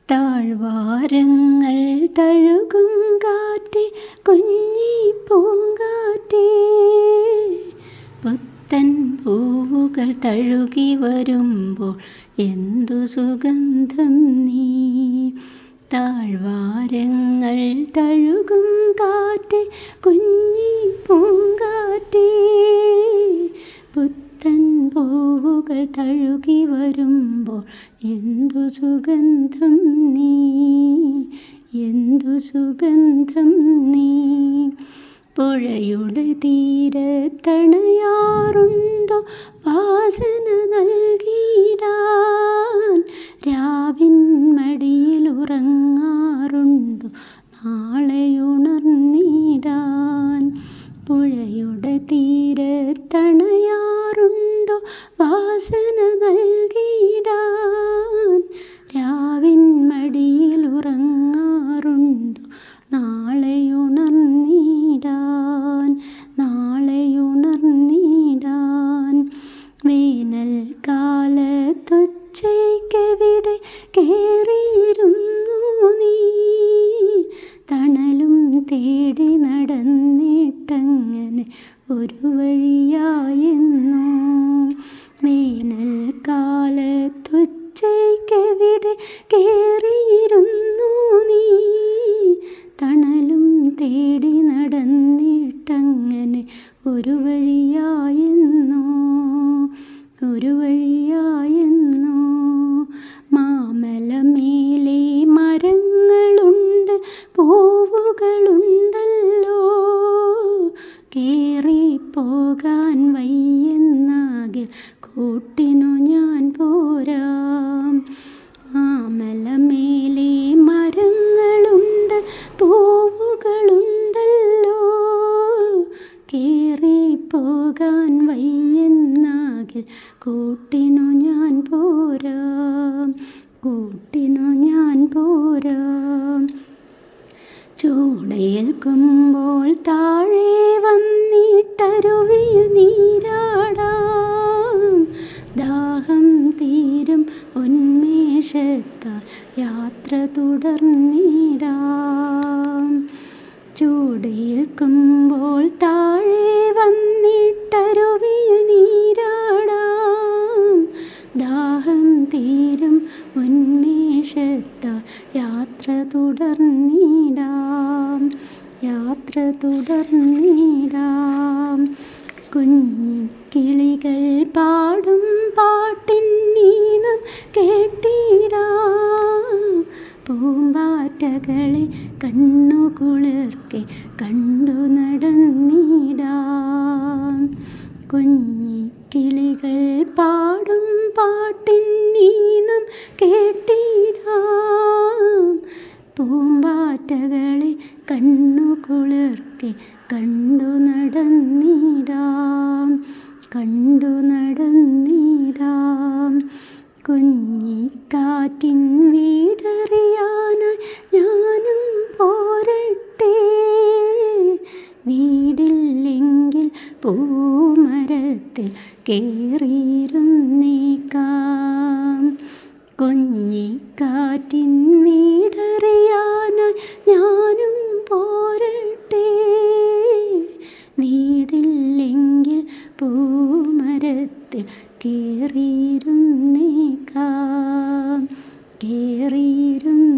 താഴ്വാരങ്ങൾ തഴുകും കാറ്റേ, കുഞ്ഞി പൂങ്കാറ്റേ, പുത്തൻ പൂവുകൾ തഴുകി വരുമ്പോൾ എന്തു സുഗന്ധം നീ. താഴ്വാരങ്ങൾ തഴുകും കാറ്റേ, കുഞ്ഞി പൂങ്കാറ്റേ, പുത്തൻ പൂവുകൾ തഴുകി വരുമ്പോൾ എന്തു സുഗന്ധം നീ, എന്തു സുഗന്ധം നീ. പുഴയുടെ തീരത്തണയാറുണ്ടോ വാസന നൽകിയിടാൻ, രാവിൻ മടിയിൽ ഉറങ്ങാറുണ്ടോ നാളെയുണർന്നിടാൻ. പുഴയുടെ തീരത്തണയാറുണ്ടോ വാസന നൽകിയിടാൻ, രാവിൻ മടിയിൽ ഉറങ്ങാറുണ്ടോ നാളെയുണർന്നിടാൻ, നാളെയുണർന്നിടാൻ. വേനൽക്കാലത്തൊച്ചയ്ക്കെവിടെ കേറിയിരുന്നു നീ, തണലും തേടി നടന്നിട്ടങ്ങനെ ഒരു വഴിയായെന്നോ. വേനൽക്കാലത്തൊച്ചയ്ക്കെവിടെ കേറിയിരുന്നു നീ, തണലും തേടി നടന്നിട്ടങ്ങനെ ഒരു വഴിയായെന്നോ, ഒരു വഴിയായെന്നോ. മാമലമേലെ മരങ്ങളുണ്ട്, പൂവുകളുണ്ടല്ലോ, കേറിപ്പോകാൻ വയ്യെന്നാകിൽ കൂട്ടിനു ഞാൻ പോരാം. മാമലമേലെ മരങ്ങളുണ്ട്, പൂവുകളുണ്ടല്ലോ, കേറിപ്പോകാൻ വയ്യെന്നാകിൽ കൂട്ടിനു ഞാൻ പോരാം, കൂട്ടിനു ഞാൻ പോരാം. ചൂടേൽക്കുമ്പോൾ താഴെ വന്നിട്ടരുവിയിൽ നീരാടാം, ദാഹം തീരും ഉന്മേഷത്താൽ യാത്ര തുടർന്നിടാം. ചൂടേൽക്കുമ്പോൾ താഴെ വന്നിട്ടരുവിയിൽ നീരാടാം, ദാഹം തീരും ഉന്മേഷത്താൽ യാത്ര തുടർന്നിടാം, യാത്ര തുടർന്നിടാം. കുഞ്ഞിക്കിളികൾ പാടും പാട്ടിനീണം കേട്ടിടാം, പൂമ്പാറ്റകളെ കണ്ണുകുളിർക്കെ കണ്ടു നടന്നിടാം. കുഞ്ഞിക്കിളികൾ പാടും പാട്ടിനീണം കേട്ടിടാം, പൂമ്പാറ്റകളെ കണ്ണുകുളിർക്കെ കണ്ടു നടന്നിടാം, കണ്ടു നടന്നിടാം. കുഞ്ഞിക്കാറ്റിൻ വീടറിയാനായി ഞാനും പോരട്ടെ, വീടില്ലെങ്കിൽ പൂമരത്തിൽ കേറിയിരുന്നേക്കാം. കുഞ്ഞിക്കാറ്റിൻ വീടറിയാനായി ഞാനും പോരട്ടെ, വീടില്ലെങ്കിൽ പൂമരത്തിൽ കേറിയിരുന്നേക്കാം, കേറിയിരുന്നേക്കാം.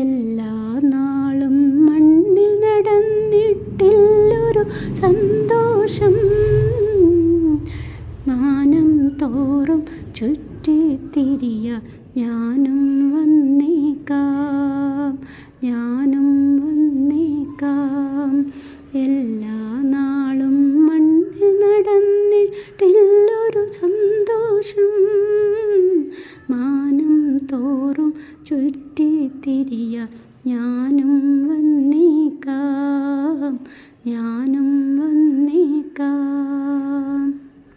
എല്ലാ നാളും മണ്ണിൽ നടന്നിട്ടില്ലൊരു സന്തോഷം, മാനം തോറും ചുറ്റിത്തിരിയാൻ ഞാനും വന്നേക്കാം, ഞാനും വന്നേക്കാം. എല്ലാ നാളും മണ്ണിൽ നടന്നിട്ടില്ലൊരു സന്തോഷം, മാനം തോറും ചുറ്റിത്തിരിയാൻ ഞാനും വന്നേക്കാം, ഞാനും വന്നേക്കാം.